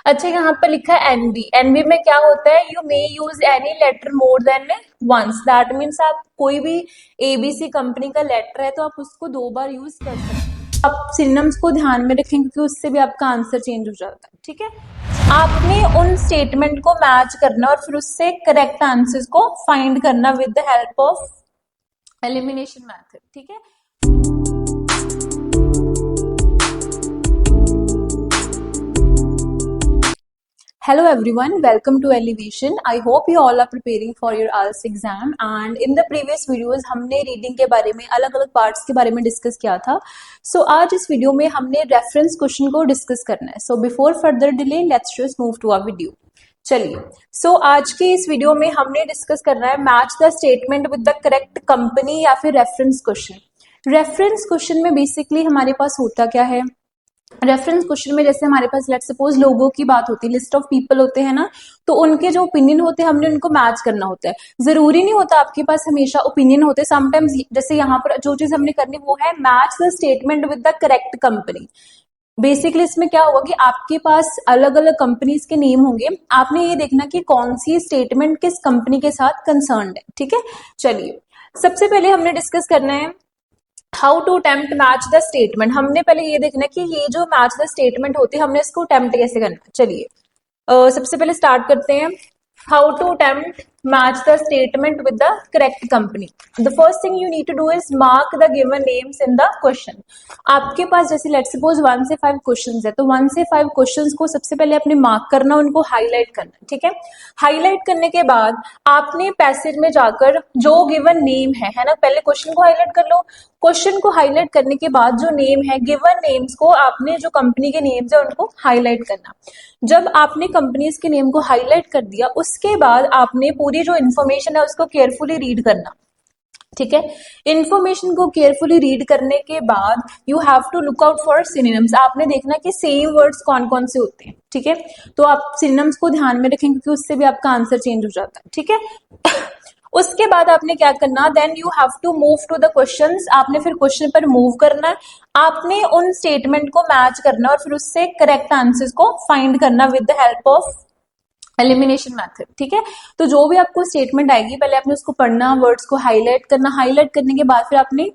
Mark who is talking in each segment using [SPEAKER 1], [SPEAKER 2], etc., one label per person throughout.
[SPEAKER 1] अच्छा, यहाँ पर लिखा है एनबी। एनबी में क्या होता है? You may use any letter more than once. That means आप कोई भी एबीसी कंपनी का लेटर है तो आप उसको 2 बार यूज कर सकते हैं। आप सिनोनिम्स को ध्यान में रखें क्योंकि उससे भी आपका आंसर चेंज हो जाता है। ठीक है, आपने उन स्टेटमेंट को मैच करना और फिर उससे करेक्ट आंसर्स को फाइंड करना with the help of elimination method. ठीक है, hello everyone, welcome to Elevation. I hope you all are preparing for your IELTS exam and in the previous videos हमने रीडिंग के बारे में अलग अलग पार्ट्स के बारे में डिस्कस किया था। आज इस वीडियो में हमने रेफरेंस क्वेश्चन को डिस्कस करना है। Before further delay let's just move to our video. चलिए, आज के इस वीडियो में हमने डिस्कस करना है match the statement with the correct company या फिर रेफरेंस क्वेश्चन। रेफरेंस क्वेश्चन में बेसिकली हमारे पास होता क्या है? रेफरेंस क्वेश्चन में जैसे हमारे पास लेट्स सपोज लोगों की बात होती है, लिस्ट ऑफ पीपल होते हैं ना, तो उनके जो ओपिनियन होते हैं हमने उनको मैच करना होता है। जरूरी नहीं होता आपके पास हमेशा ओपिनियन होते, समटाइम्स जैसे यहाँ पर जो चीज हमने करनी वो है match the statement with the correct company. Basically इसमें क्या होगा कि आपके पास अलग अलग कंपनीज के नेम होंगे, आपने ये देखना कि कौन सी स्टेटमेंट किस कंपनी के साथ कंसर्न्ड है। ठीक है, चलिए सबसे पहले हमने डिस्कस करना है how to attempt match the statement. हमने पहले ये देखना कि ये जो मैच द स्टेटमेंट होती है हमने इसको अटेम्प्ट कैसे करना है। चलिए सबसे पहले स्टार्ट करते हैं how to attempt match the statement with the correct company. The first thing you need to do is mark the given names in the question. आपके पास जैसे लेट्स सपोज 1 से 5 क्वेश्चंस है तो 1 से 5 क्वेश्चंस को सबसे पहले आपने मार्क करना, उनको हाईलाइट करना। ठीक है, हाईलाइट करने के बाद आपने पैसेज में जाकर जो गिवन नेम है ना, पहले क्वेश्चन को हाईलाइट कर लो। क्वेश्चन को हाईलाइट करने के बाद जो नेम है, गिवन नेम्स को आपने जो कंपनी के नेम्स है उनको हाईलाइट करना। जब आपने कंपनीज के नेम को हाईलाइट कर दिया उसके बाद आपने पूरी जो इन्फॉर्मेशन है उसको केयरफुली रीड करना। ठीक है, इंफॉर्मेशन को केयरफुली रीड करने के बाद you have to look out for synonyms. आपने देखना कि सेम वर्ड्स कौन कौन से होते हैं। ठीक है, तो आप सिनोनिम्स को ध्यान में रखें क्योंकि उससे भी आपका आंसर चेंज हो जाता है। ठीक है उसके बाद आपने क्या करना, then you have to move to the questions. आपने फिर क्वेश्चन पर मूव करना है, आपने उन स्टेटमेंट को मैच करना और फिर उससे करेक्ट आंसर्स को फाइंड करना with the help of elimination method. ठीक है, तो जो भी आपको स्टेटमेंट आएगी पहले आपने उसको पढ़ना, वर्ड्स को हाईलाइट करना, हाईलाइट करने के बाद फिर आपने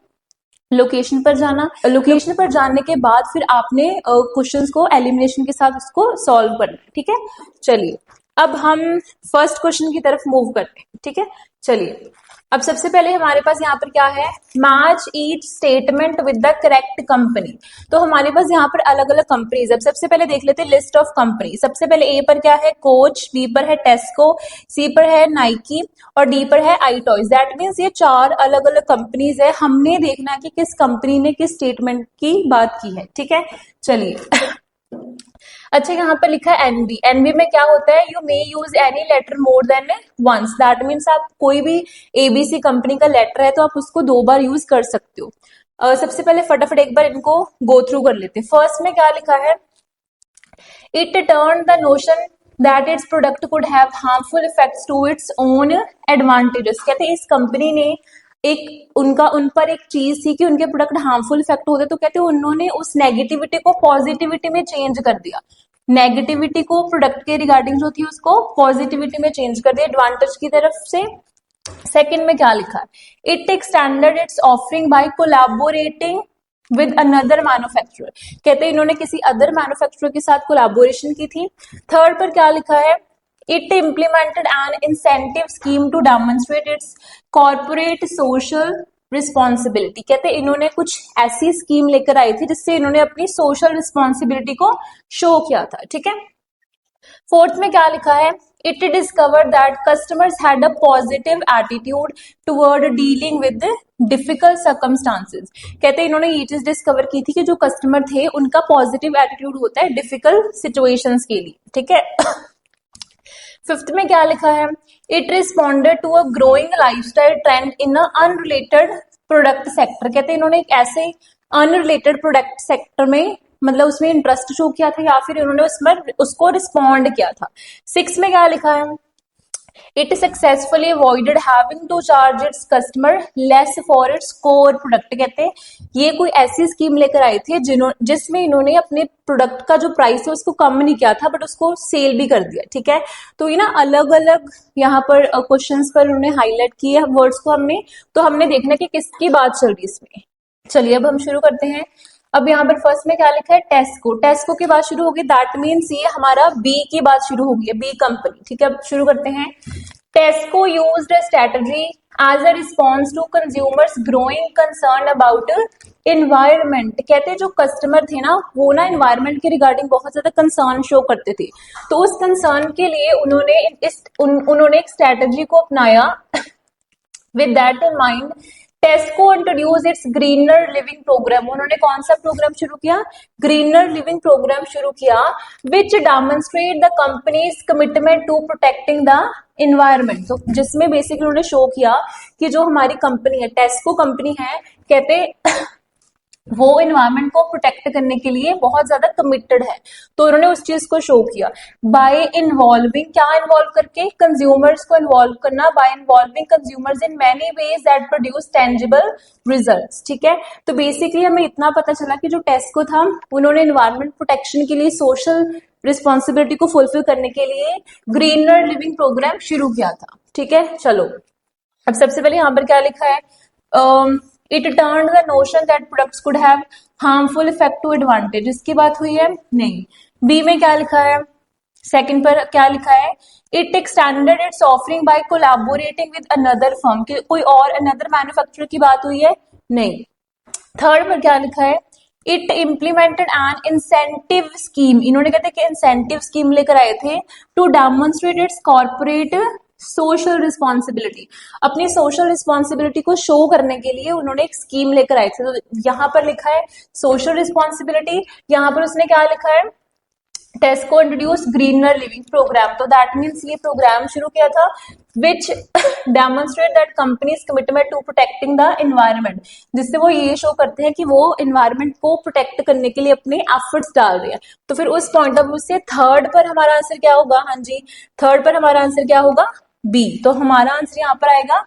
[SPEAKER 1] लोकेशन पर जाना, लोकेशन पर जाने के बाद फिर आपने क्वेश्चंस को एलिमिनेशन के साथ उसको सॉल्व करना। ठीक है, चलिए अब हम फर्स्ट क्वेश्चन की तरफ मूव करते हैं। ठीक है, चलिए अब सबसे पहले हमारे पास यहाँ पर क्या है, match each statement with the correct company. तो हमारे पास यहाँ पर अलग अलग कंपनीज। अब सबसे पहले देख लेते हैं लिस्ट ऑफ कंपनी। सबसे पहले ए पर क्या है, कोच, बी पर है टेस्को, सी पर है नाइकी और डी पर है आई टॉयज। दैट मीन्स ये 4 अलग अलग कंपनीज है। हमने देखना है कि किस कंपनी ने किस स्टेटमेंट की बात की है। ठीक है, चलिए अच्छा, यहाँ पर लिखा है एनबी। एनबी में क्या होता है, you may use any letter more than once. That means आप कोई भी एबीसी कंपनी का लेटर है तो आप उसको 2 बार यूज कर सकते हो। सबसे पहले फटाफट एक बार इनको गो थ्रू कर लेते हैं। फर्स्ट में क्या लिखा है, it turn the notion that its product could have harmful effects to its own advantages. कहते हैं इस कंपनी ने उन पर एक चीज थी कि उनके प्रोडक्ट हार्मफुल इफेक्ट होते, तो कहते हैं उन्होंने उस नेगेटिविटी को पॉजिटिविटी में चेंज कर दिया। नेगेटिविटी को प्रोडक्ट के रिगार्डिंग जो थी उसको पॉजिटिविटी में चेंज कर दिया एडवांटेज की तरफ से। सेकंड में क्या लिखा है, it extended its offering by collaborating with another manufacturer. कहते हैं इन्होंने किसी अदर मैन्युफैक्चरर के साथ कोलैबोरेशन की थी। थर्ड पर क्या लिखा है, it implemented an incentive scheme to demonstrate its corporate social responsibility. कहते हैं इन्होंने कुछ ऐसी स्कीम लेकर आई थी जिससे इन्होंने अपनी सोशल रिस्पॉन्सिबिलिटी को शो किया था। ठीक है, फोर्थ में क्या लिखा है, it discovered that customers had a positive attitude toward dealing with difficult circumstances. कहते हैं इन्होंने ये चीज डिस्कवर की थी कि जो कस्टमर थे उनका पॉजिटिव एटीट्यूड होता है डिफिकल्ट सिचुएशंस के लिए। ठीक है फिफ्थ में क्या लिखा है, it responded to a growing lifestyle trend in a unrelated product sector. कहते हैं इन्होंने एक ऐसे अनरिलेटेड प्रोडक्ट सेक्टर में मतलब उसमें इंटरेस्ट शो किया था या फिर इन्होंने उसमें उसको रिस्पॉन्ड किया था। सिक्स में क्या लिखा है, it successfully avoided having to charge its customer less for its core product. कहते हैं ये कोई ऐसी स्कीम लेकर आए थे जिसमें इन्होंने अपने प्रोडक्ट का जो प्राइस है उसको कम नहीं किया था, बट उसको सेल भी कर दिया। ठीक है, तो ये ना अलग अलग यहाँ पर क्वेश्चंस पर उन्होंने हाईलाइट किए वर्ड्स को हमने देखना कि किसकी बात चल रही है इसमें। चलिए अब हम शुरू करते हैं। अब यहाँ पर फर्स्ट में क्या लिखा है, टेस्को। टेस्को की बात शुरू होगी, दैट मीन्स ये हमारा बी की बात शुरू होगी, बी कंपनी। ठीक है, अब शुरू करते हैं। Tesco used a strategy as a response to consumers growing concern about environment. कहते हैं जो कस्टमर थे ना वो ना एनवायरमेंट के रिगार्डिंग बहुत ज्यादा कंसर्न शो करते थे, तो उस कंसर्न के लिए उन्होंने एक स्ट्रेटजी को अपनाया। With that in mind Tesco introduce its greener living programme. उन्होंने कौन सा प्रोग्राम शुरू किया, ग्रीनर लिविंग प्रोग्राम शुरू किया, which demonstrate the companies commitment to protecting the environment. तो जिसमें बेसिकली उन्होंने शो किया कि जो हमारी कंपनी है, टेस्को कंपनी है, कहते वो इन्वायरमेंट को प्रोटेक्ट करने के लिए बहुत ज्यादा कमिटेड है। तो उन्होंने उस चीज को शो किया बाय इन्वॉल्विंग, क्या इन्वॉल्व करके, कंज्यूमर्स को इन्वॉल्व करना, bye involving consumers in many ways that produce tangible results. ठीक है, तो बेसिकली हमें इतना पता चला कि जो टेस्को था उन्होंने इन्वायरमेंट प्रोटेक्शन के लिए, सोशल रिस्पॉन्सिबिलिटी को फुलफिल करने के लिए ग्रीनर लिविंग प्रोग्राम शुरू किया था। ठीक है, चलो अब सबसे पहले यहाँ पर क्या लिखा है, it turned the notion that products could have harmful effect to advantage. इसकी बात हुई है नहीं। बी में क्या लिखा है, सेकंड पर क्या लिखा है, it extended its offering by collaborating with another firm. कोई और अनदर मैन्युफैक्चरर की बात हुई है नहीं। थर्ड पर क्या लिखा है, it implemented an incentive scheme. इन्होंने कहते हैं कि इंसेंटिव स्कीम लेकर आए थे to demonstrate its corporate social responsibility. अपनी सोशल रिस्पॉन्सिबिलिटी को शो करने के लिए उन्होंने एक स्कीम लेकर आए थे। तो यहाँ पर लिखा है सोशल रिस्पॉन्सिबिलिटी, यहाँ पर उसने क्या लिखा है, Tesco introduce greener living program. तो दैट मीन्स ये प्रोग्राम शुरू किया था which demonstrate that companies commitment to protecting the environment, जिससे वो ये शो करते हैं कि वो एनवायरमेंट को प्रोटेक्ट करने के लिए अपने एफर्ट्स डाल रहे हैं। तो फिर उस पॉइंट ऑफ व्यू से थर्ड पर हमारा आंसर क्या होगा, हाँ जी थर्ड पर हमारा आंसर क्या होगा, बी। तो हमारा आंसर यहाँ पर आएगा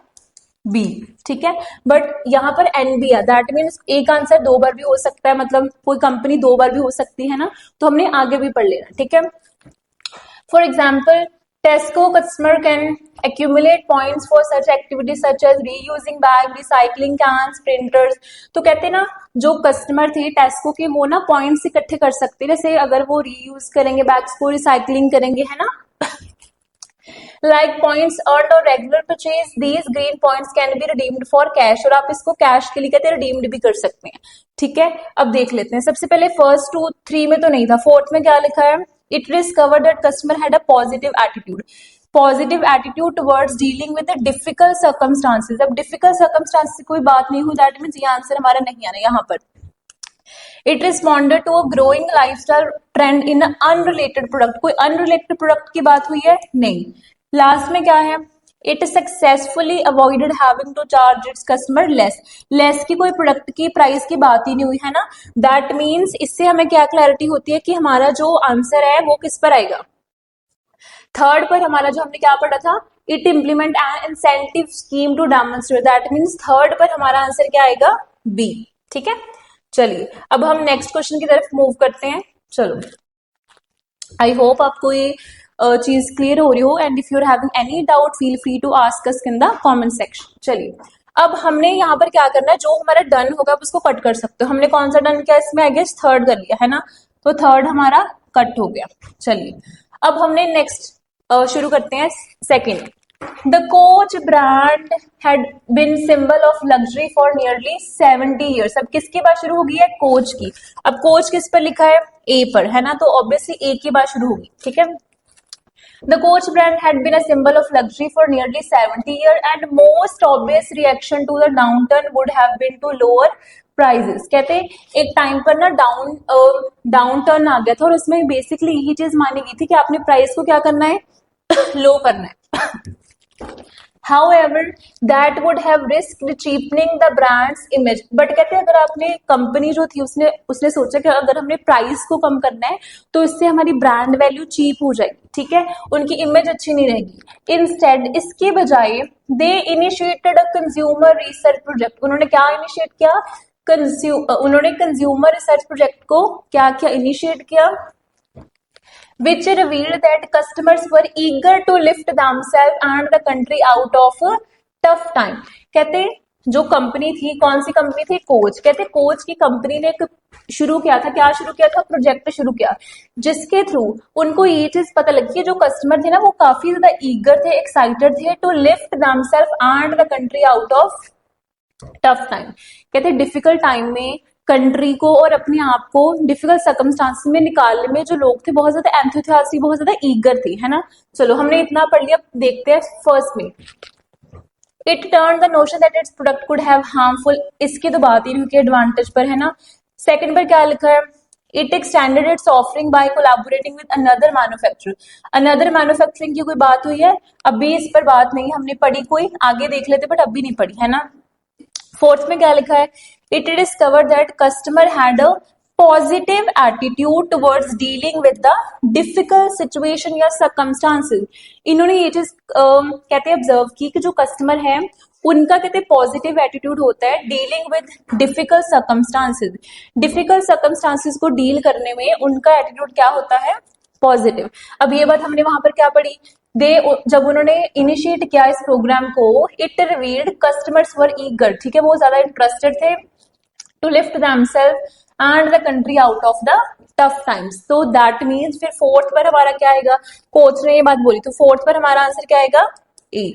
[SPEAKER 1] बी। ठीक है, बट यहाँ पर एन बी है, दैट मीन्स एक आंसर दो बार भी हो सकता है, मतलब कोई कंपनी दो बार भी हो सकती है ना, तो हमने आगे भी पढ़ लेना। ठीक है, for example टेस्को customer can accumulate points for such activities such as reusing bag, recycling cans, printers। तो कहते हैं ना जो कस्टमर थे टेस्को के वो ना पॉइंट्स इकट्ठे कर सकते हैं, जैसे अगर वो रीयूज करेंगे बैग्स को, रिसाइकलिंग करेंगे, है ना। Like points earned on regular purchase, these green points can be redeemed for cash। और आप इसको कैश के लिए कहते हैं redeemed भी कर सकते हैं। ठीक है, अब देख लेते हैं। सबसे पहले फर्स्ट 2 3 में तो नहीं था, फोर्थ में क्या लिखा है, it discovered that customer had a positive attitude. Positive attitude towards dealing with difficult circumstances. अब डिफिकल्ट सर्कमस्टांसेस की कोई बात नहीं हुई, दैट मीन्स ये आंसर हमारा नहीं आना यहाँ पर। It responded to a growing lifestyle trend in unrelated product. कोई अनरिलेटेड प्रोडक्ट की बात हुई है नहीं। लास्ट में क्या है, it successfully avoided having to charge its customer less की कोई प्रोडक्ट की प्राइस की बात ही नहीं हुई, है ना। दैट मीन्स इससे हमें क्या क्लैरिटी होती है कि हमारा जो आंसर है वो किस पर आएगा, थर्ड पर। हमारा जो हमने क्या पढ़ा था, it implement an incentive scheme to demonstrate, that means third पर हमारा आंसर क्या आएगा, बी। ठीक है, चलिए अब हम नेक्स्ट क्वेश्चन की तरफ मूव करते हैं। चलो, आई होप आपको ये चीज क्लियर हो रही हो, and if you are having any doubt feel free to ask us in the comment section. चलिए अब हमने यहाँ पर क्या करना है, जो हमारा डन होगा आप उसको कट कर सकते हो। हमने कौन सा डन किया इसमें, आई गेस थर्ड कर लिया, है ना, तो थर्ड हमारा कट हो गया। चलिए अब हमने नेक्स्ट शुरू करते हैं second. The coach brand had been symbol of luxury for nearly 70 years. अब किसकी बात शुरू होगी है, कोच की। अब कोच किस पर लिखा है, ए पर, है ना, तो ऑब्वियसली ए की बात शुरू होगी। ठीक है, the coach brand had been a symbol of luxury for nearly 70 years and most obvious reaction to the downturn would have been to lower prices। कहते हैं एक टाइम पर ना डाउन टर्न आ गया था और इसमें बेसिकली यही चीज मानी गई थी कि आपने प्राइस को क्या करना है, लो करना है। However, that would have risked cheapening the brand's image. But कहते हैं अगर आपने कंपनी जो थी उसने उसने सोचा कि अगर हमने प्राइस को कम करना है तो इससे हमारी ब्रांड वैल्यू चीप हो जाएगी, ठीक है, उनकी इमेज अच्छी नहीं रहेगी। इंस्टेड इसके बजाय they initiated a consumer research project. उन्होंने क्या इनिशिएट किया? उन्होंने कंज्यूमर रिसर्च प्रोजेक्ट को क्या किया? इनिशिएट किया, which revealed that customers were eager to lift themselves and the country out of a tough time। कहते जो कंपनी थी, कौन सी कंपनी थी? कोच। कहते कोच की कंपनी ने एक शुरू किया था, क्या शुरू किया था? प्रोजेक्ट शुरू किया, जिसके थ्रू उनको ये चीज पता लगी कि जो कस्टमर थे ना वो काफी ज्यादा ईगर थे, एक्साइटेड थे to lift themselves and the country out of tough time. कहते डिफिकल्ट टाइम में कंट्री को और अपने आप को डिफिकल्ट सर्कमस्टांस में निकालने में जो लोग थे बहुत ज्यादा एंथुसियास्टिक, बहुत ज्यादा ईगर थे, है ना। चलो हमने इतना पढ़ लिया, देखते हैं फर्स्ट में। It turn the notion that its product could have harmful, इसकी तो बात ही नहीं हुई, एडवांटेज पर, है ना। सेकंड पर क्या लिखा है? It extended its offering by collaborating with another manufacturer. Another manufacturing की कोई बात हुई है? अभी इस पर बात नहीं हमने पढ़ी, कोई आगे देख लेते, बट अभी नहीं पढ़ी, है ना। फोर्थ में क्या लिखा है? It discover that customer had a positive attitude towards dealing with the difficult situation या सर्कमस्टांसेस। इन्होंने ये चीज कहते हैं ऑब्जर्व की कि जो कस्टमर है उनका कहते पॉजिटिव एटीट्यूड होता है dealing with difficult circumstances. Difficult circumstances को डील करने में उनका एटीट्यूड क्या होता है? पॉजिटिव। अब ये बात हमने वहां पर क्या पढ़ी? जब उन्होंने इनिशिएट किया इस प्रोग्राम को, it revealed customers were eager, ठीक है, वो ज्यादा इंटरेस्टेड थे to lift themselves and the country out of the tough times. तो दैट मीन्स फिर फोर्थ पर हमारा क्या आएगा? कोच ने ये बात बोली, तो फोर्थ पर हमारा आंसर क्या आएगा? ए।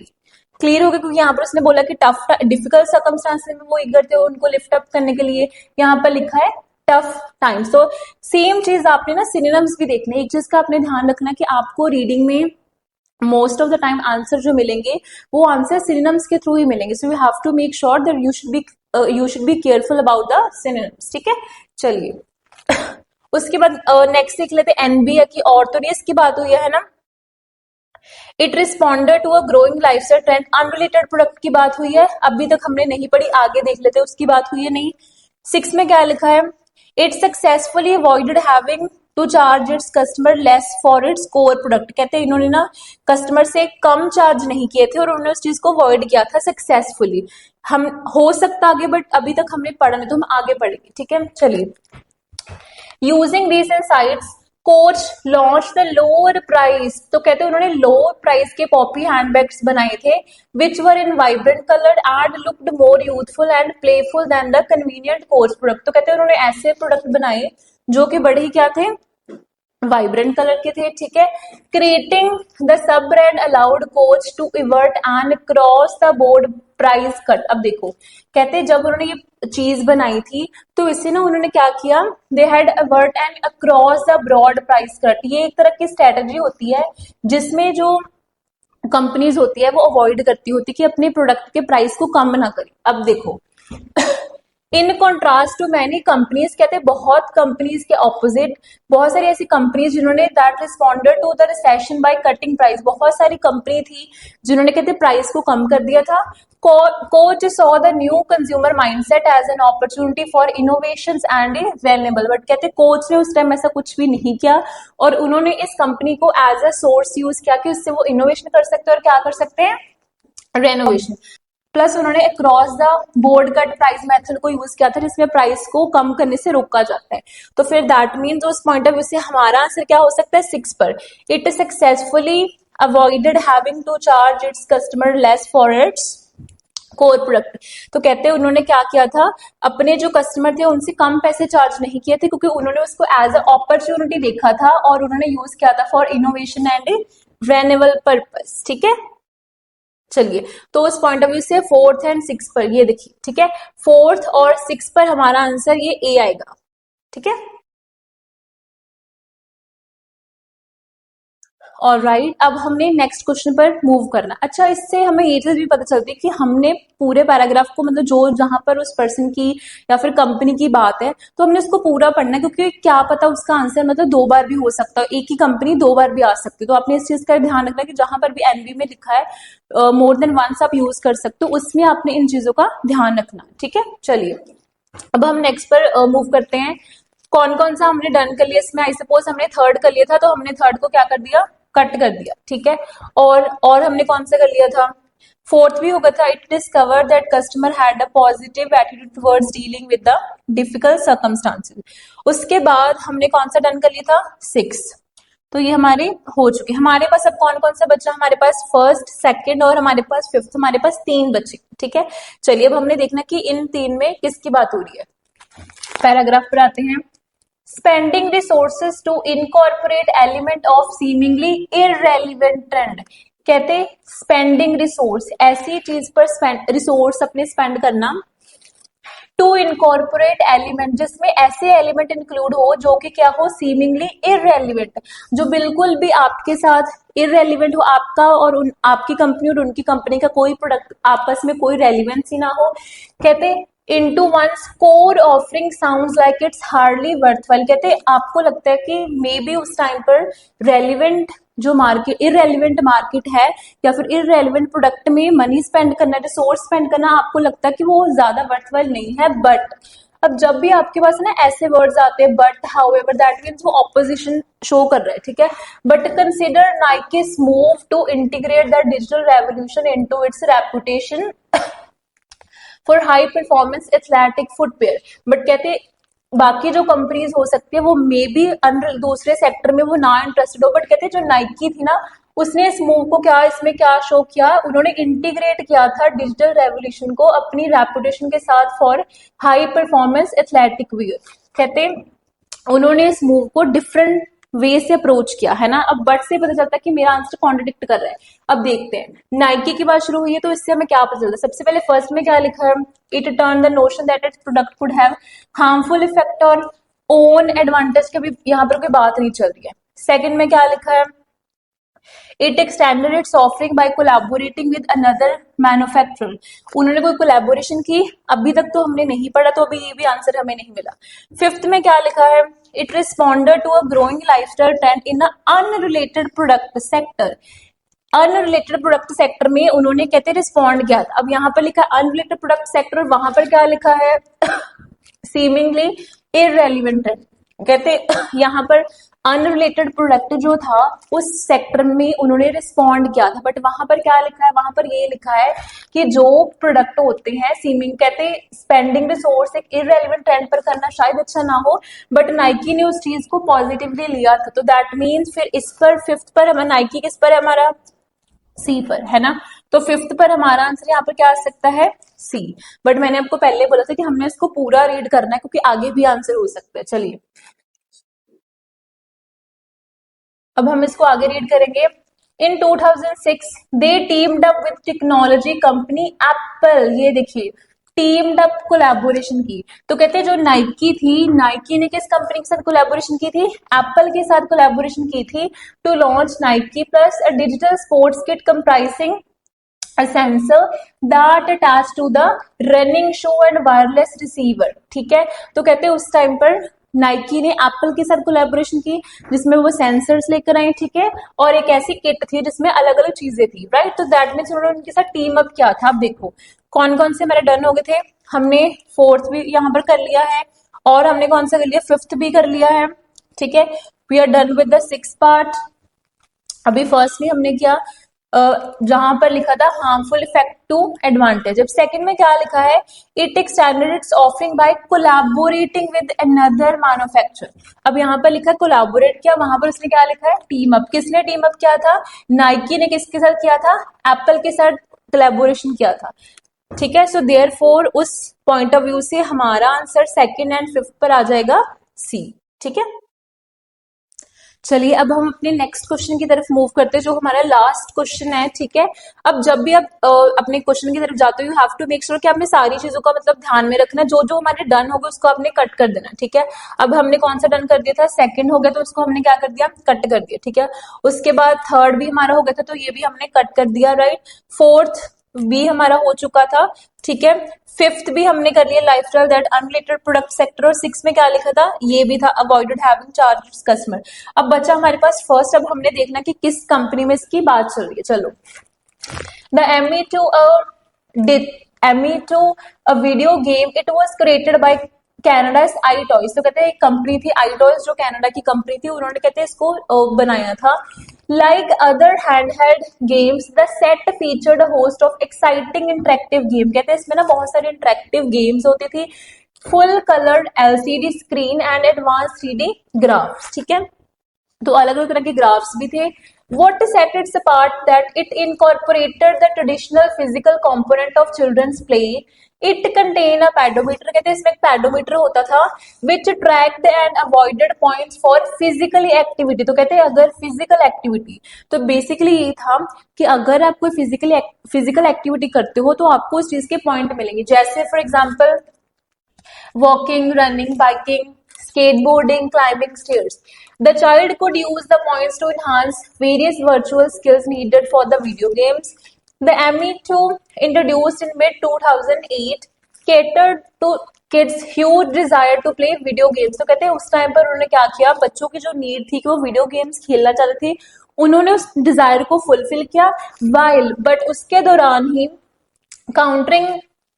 [SPEAKER 1] क्लियर हो गया, क्योंकि यहाँ पर उसने बोला कि टफ डिफिकल्ट सर्कमस्टांसेस में वो ईगर थे उनको लिफ्ट अप करने के लिए, यहाँ पर लिखा है टफ टाइम्स। तो सेम चीज आपने ना सिनोनिम्स भी देखने, एक चीज का आपने ध्यान रखना कि आपको रीडिंग में most of the time answer जो मिलेंगे वो आंसर सिनोनिम्स के थ्रू ही मिलेंगे। So you have to make sure that you should be careful about the synonyms, ठीक है। चलिए उसके बाद नेक्स्ट देख लेते हैं एनबीए की ऑर्थोरियस की बात हुई है ना। It responded to a growing lifestyle trend. Unrelated product की बात हुई है, अभी तक हमने नहीं पढ़ी, आगे देख लेते हैं उसकी बात हुई है नहीं। 6 में क्या लिखा है? It successfully avoided having to charge its customer less for its core product. कहते हैं इन्होंने ना कस्टमर से कम चार्ज नहीं किए थे और उन्होंने उस चीज को अवॉइड किया था सक्सेसफुली। हम हो सकता आगे, बट अभी तक हमने पढ़ा नहीं, तो हम आगे पढ़ेंगे, ठीक है। चलिए, using these insights Coach launch the lower price. तो कहते हैं उन्होंने लोअर प्राइस के पॉपी हैंडबैग्स बनाए थे which were in vibrant colour and looked more youthful and playful than the convenient Coach product. तो कहते हैं उन्होंने ऐसे प्रोडक्ट बनाए जो कि बड़े ही क्या थे? वाइब्रेंट कलर के थे, ठीक है। Creating the sub brand allowed coach to avert and cross the board price cut. अब देखो, कहते हैं जब उन्होंने ये चीज बनाई थी तो इससे ना उन्होंने क्या किया? They had avert and across the broad price cut. ये एक तरह की स्ट्रेटजी होती है जिसमें जो कंपनीज होती है वो अवॉइड करती होती कि अपने प्रोडक्ट के प्राइस को कम ना करें। अब देखो in contrast to many companies, कहते हैं बहुत कंपनीज के ऑपोजिट बहुत सारी ऐसी कंपनीज जिन्होंने that responded to the recession by cutting price. बहुत सारी कंपनी थी जिन्होंने कहते प्राइस को कम कर दिया था। Coach saw the new consumer mindset as an opportunity for innovation and vulnerable. But कहते कोच ने उस टाइम ऐसा कुछ भी नहीं किया और उन्होंने इस कंपनी को एज अ सोर्स यूज किया कि उससे वो इनोवेशन कर सकते हैं और क्या कर सकते हैं? रेनोवेशन। प्लस उन्होंने across the board cut price method को यूज किया था जिसमें प्राइस को कम करने से रोका जाता है। तो फिर दैट मीन्स उस पॉइंट ऑफ व्यू से हमारा आंसर क्या हो सकता है? 6 पर। It successfully avoided having to charge its customer less for its core product. तो कहते हैं उन्होंने क्या किया था? अपने जो कस्टमर थे उनसे कम पैसे चार्ज नहीं किए थे क्योंकि उन्होंने उसको एज अ अपॉर्चुनिटी देखा था और उन्होंने यूज किया था for innovation and renewable purpose, ठीक है। चलिए, तो उस पॉइंट ऑफ व्यू से 4th एंड 6 पर ये देखिए, ठीक है, 4th और 6 पर हमारा आंसर ये ए आएगा, ठीक है। ऑलराइट, अब हमने नेक्स्ट क्वेश्चन पर मूव करना। अच्छा, इससे हमें ये चीज भी पता चलती है कि हमने पूरे पैराग्राफ को, मतलब जो जहां पर उस पर्सन की या फिर कंपनी की बात है, तो हमने उसको पूरा पढ़ना है, क्योंकि क्या पता उसका आंसर मतलब दो बार भी हो सकता है, एक ही कंपनी दो बार भी आ सकती है। तो आपने इस चीज का ध्यान रखना कि जहां पर भी एनबी में लिखा है मोर देन वंस आप यूज कर सकते हो, उसमें आपने इन चीजों का ध्यान रखना। ठीक है, चलिए अब हम नेक्स्ट पर मूव करते हैं। कौन कौन सा हमने डन कर लिया इसमें? आई सपोज हमने थर्ड कर लिया था, तो हमने थर्ड को क्या कर दिया, कट कर दिया। ठीक है, और हमने कौन सा कर लिया था? फोर्थ भी होगा था, it discover that customer had a positive attitude towards dealing with the difficult circumstances. उसके बाद हमने कौन सा डन कर लिया था? सिक्स। तो ये हमारे हो चुके। हमारे पास अब कौन कौन सा बचा? हमारे पास फर्स्ट, सेकंड और हमारे पास फिफ्थ, हमारे पास तीन बचे। ठीक है, चलिए अब हमने देखना कि इन तीन में किसकी बात हो रही है। पैराग्राफ पर आते हैं। Spending resources to incorporate element of seemingly irrelevant trend। कहते स्पेंडिंग रिसोर्स, ऐसी चीज पर रिसोर्स अपने स्पेंड करना, टू इनकॉर्पोरेट एलिमेंट, जिसमें ऐसे एलिमेंट इंक्लूड हो जो कि क्या हो, सीमिंगली इररेलिवेंट, जो बिल्कुल भी आपके साथ इररेलिवेंट हो, आपका और आपकी कंपनी और उनकी कंपनी का कोई प्रोडक्ट आपस में कोई रेलिवेंस ही ना हो। कहते into ones core offering sounds like it's hardly worthwhile. कहते आपको लगता है कि मे बी उस टाइम पर रेलिवेंट जो मार्केट, इररेलिवेंट मार्केट है या फिर इररेलिवेंट प्रोडक्ट में मनी स्पेंड करना, रिसोर्स स्पेंड करना, आपको लगता है कि वो ज्यादा वर्थवाइल नहीं है। बट अब जब भी आपके पास ना ऐसे वर्ड्स आते हैं, बट हाउएवर, दैट मीन्स वो ऑपोजिशन शो कर रहा है। ठीक है, but consider Nike's move to integrate the digital revolution into its reputation for high performance athletic footwear. But कहते बाकी जो कंपनीज हो सकती है वो मे बी दूसरे सेक्टर में वो ना इंटरेस्टेड हो, बट कहते जो नाइकी थी ना, उसने इस मूव को क्या, इसमें क्या शो किया, उन्होंने इंटीग्रेट किया था डिजिटल रेवोल्यूशन को अपनी रेपुटेशन के साथ for high performance athletic wear. कहते उन्होंने इस मूव को डिफरेंट वे से अप्रोच किया है ना। अब बट से पता चलता है कि मेरा आंसर कॉन्ट्रडिक्ट कर रहा है। अब देखते हैं, नाइकी की बात शुरू हुई है तो इससे हमें क्या पता चलता है। सबसे पहले फर्स्ट में क्या लिखा है, it turn the notion that its product could have harmful effect और ओन एडवांटेज के भी यहाँ पर कोई बात नहीं चल रही है। सेकंड में क्या लिखा है, it extended its offering by collaborating with another manufacturer. उन्होंने कोई कोलैबोरेशन की, अभी तक तो हमने नहीं पढ़ा, तो अभी ये भी आंसर हमें नहीं मिला। फिफ्थ में क्या लिखा है, it responded to a growing lifestyle trend in a unrelated product sector. Unrelated product sector में उन्होंने कहते रिस्पॉन्ड किया। अब यहाँ पर लिखा अनरिलेटेड प्रोडक्ट सेक्टर और वहां पर क्या लिखा है, सीमिंगली इररेलिवेंट है। कहते यहाँ पर अनरिलेटेड प्रोडक्ट जो था उस सेक्टर में उन्होंने रिस्पॉन्ड किया था, बट वहां पर क्या लिखा है, वहां पर ये लिखा है कि जो प्रोडक्ट होते हैं सीमिंग, कहते स्पेंडिंग रिसोर्स एक इररेलेवेंट ट्रेंड पर करना शायद अच्छा ना हो, बट नाइकी ने उस चीज को पॉजिटिवली लिया था। तो दैट मीन्स फिर इस पर फिफ्थ पर हमारा नाइकी किस पर है, हमारा सी पर है ना। तो फिफ्थ पर हमारा आंसर यहाँ पर क्या आ सकता है, सी। बट मैंने आपको पहले बोला था कि हमने इसको पूरा रीड करना है क्योंकि आगे भी आंसर हो सकता है। चलिए अब हम इसको आगे रीड करेंगे। In 2006 they teamed up with technology company Apple. ये देखिए टीम्ड अप कोलैबोरेशन की। तो कहते हैं जो नाइकी थी, नाइकी ने किस कंपनी के साथ कोलैबोरेशन की थी, एप्पल के साथ कोलैबोरेशन की थी, to launch Nike plus a digital sports kit comprising a sensor that attached to the running shoe and wireless receiver। ठीक है, तो कहते हैं उस टाइम पर नाइकी ने एप्पल के साथ कोलैबोरेशन की जिसमें वो सेंसर्स लेकर आई, ठीक है, और एक ऐसी किट थी जिसमें अलग अलग चीजें थी, राइट। तो दैट मीन्स उन्होंने उनके साथ टीम अप किया था। अब देखो कौन कौन से मेरे डन हो गए थे, हमने फोर्थ भी यहाँ पर कर लिया है और हमने कौन सा कर लिया, फिफ्थ भी कर लिया है। ठीक है, we are done with the six part. अभी फर्स्ट में हमने किया जहां पर लिखा था हार्मफुल इफेक्ट टू एडवांटेज। अब सेकंड में क्या लिखा है, it extended its offering by collaborating with another manufacturer. अब यहाँ पर लिखा कोलैबोरेट किया, वहां पर उसने क्या लिखा है, टीम अप। किसने टीम अप किया था, नाइकी ने किसके साथ किया था, एप्पल के साथ कोलैबोरेशन किया था। ठीक है, सो देयरफॉर उस पॉइंट ऑफ व्यू से हमारा आंसर सेकंड एंड फिफ्थ पर आ जाएगा सी। ठीक है, चलिए अब हम अपने नेक्स्ट क्वेश्चन की तरफ मूव करते हैं, जो हमारा लास्ट क्वेश्चन है। ठीक है, अब जब भी आप अपने क्वेश्चन की तरफ जाते हो, you have to make sure कि आपने सारी चीजों का मतलब ध्यान में रखना, जो जो हमारे डन हो गए उसको आपने कट कर देना। ठीक है, अब हमने कौन सा डन कर दिया था, सेकंड हो गया, तो उसको हमने क्या कर दिया, कट कर दिया। ठीक है, उसके बाद थर्ड भी हमारा हो गया था, तो ये भी हमने कट कर दिया, राइट। फोर्थ भी हमारा हो चुका था। ठीक है, फिफ्थ भी हमने कर लिया, lifestyle that unrelated product sector. और सिक्स में क्या लिखा था, ये भी था, अवॉइडेड हैविंग चार्जेस कस्टमर। अब बचा हमारे पास फर्स्ट। अब हमने देखना कि किस कंपनी में इसकी बात चल रही है। चलो, the ME to a video game, it was created by Canada's iToys। तो कहते हैं एक कंपनी थी iToys, जो कनाडा की कंपनी थी, उन्होंने कहते हैं इसको बनाया था। Like other handheld games, the set featured a host of exciting interactive game। कहते हैं इसमें ना बहुत सारी इंटरेक्टिव गेम्स होती थी, full coloured LCD screen and advance 3D graphs. ठीक है, तो अलग अलग तरह के ग्राफ्स भी थे। What set it apart that it incorporated the traditional physical component of children's play. It contained a pedometer। कहते हैं इसमें एक पेडोमीटर होता था, which tracked and avoided points for physical activity। तो कहते हैं अगर फिजिकल एक्टिविटी, तो बेसिकली ये था कि अगर आप कोई फिजिकल एक्टिविटी करते हो तो आपको उस चीज के पॉइंट मिलेंगे, जैसे for example walking, running, biking, skateboarding, climbing stairs. The child could use the points to enhance various virtual skills needed for the video games. The ME2, introduced in mid-2008, catered to kids' huge desire to play video games। तो कहते हैं उस time पर उन्होंने क्या किया, बच्चों की जो नीड थी कि वो वीडियो गेम्स खेलना चाहते थे, उन्होंने उस डिजायर को फुलफिल किया, बट उसके दौरान ही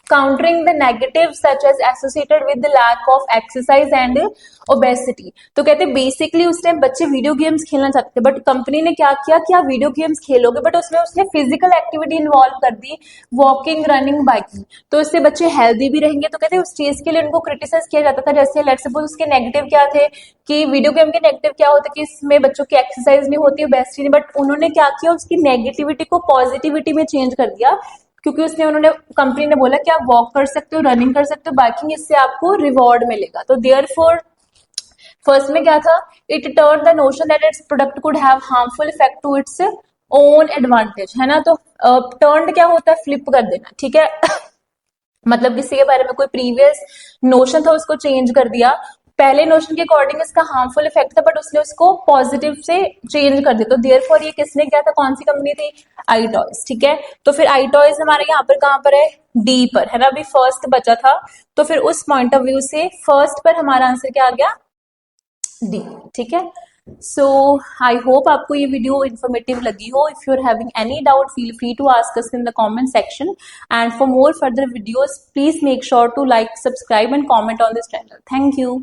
[SPEAKER 1] countering the negatives such as associated with the lack of exercise and obesity। तो कहते बेसिकली उस टाइम बच्चे वीडियो गेम्स खेलना चाहते थे, बट कंपनी ने क्या किया कि आप वीडियो गेम्स खेलोगे, बट उसमें उसने फिजिकल एक्टिविटी इन्वॉल्व कर दी, वॉकिंग, रनिंग, बाइकिंग। तो इससे बच्चे हेल्दी भी रहेंगे। तो कहते हैं उस चीज के लिए उनको क्रिटिसाइज किया जाता था। जैसे लेट्स सपोज उसके नेगेटिव क्या थे, कि वीडियो गेम के नेगेटिव क्या होता है कि इसमें बच्चों की एक्सरसाइज नहीं होती, ओबेसिटी नहीं, बट उन्होंने क्या किया, उसकी नेगेटिविटी को पॉजिटिविटी में चेंज कर दिया, क्योंकि उन्होंने कंपनी ने बोला कि आप वॉक कर सकते हो, रनिंग कर सकते हो, बाइकिंग, इससे आपको रिवॉर्ड मिलेगा। तो देयरफॉर फर्स्ट में क्या था, it turn the notion that its product could have harmful effect to its own advantage, है ना। तो टर्न क्या होता है, फ्लिप कर देना। ठीक है मतलब किसी के बारे में कोई प्रीवियस नोशन था उसको चेंज कर दिया, पहले नोशन के अकॉर्डिंग इसका हार्मफुल इफेक्ट था, बट उसने उसको पॉजिटिव से चेंज कर दिया। तो देयरफॉर ये किसने किया था, कौन सी कंपनी थी, iToys। ठीक है, तो फिर iToys हमारा यहाँ पर कहां पर है, डी पर, है ना। अभी फर्स्ट बचा था, तो फिर उस पॉइंट ऑफ व्यू से फर्स्ट पर हमारा आंसर क्या आ गया, डी। ठीक है, सो आई होप आपको ये वीडियो इन्फॉर्मेटिव लगी हो। If you are having any doubt, feel free to ask us in the comment section, and for more further videos please make sure to like, subscribe and comment on this channel. Thank you.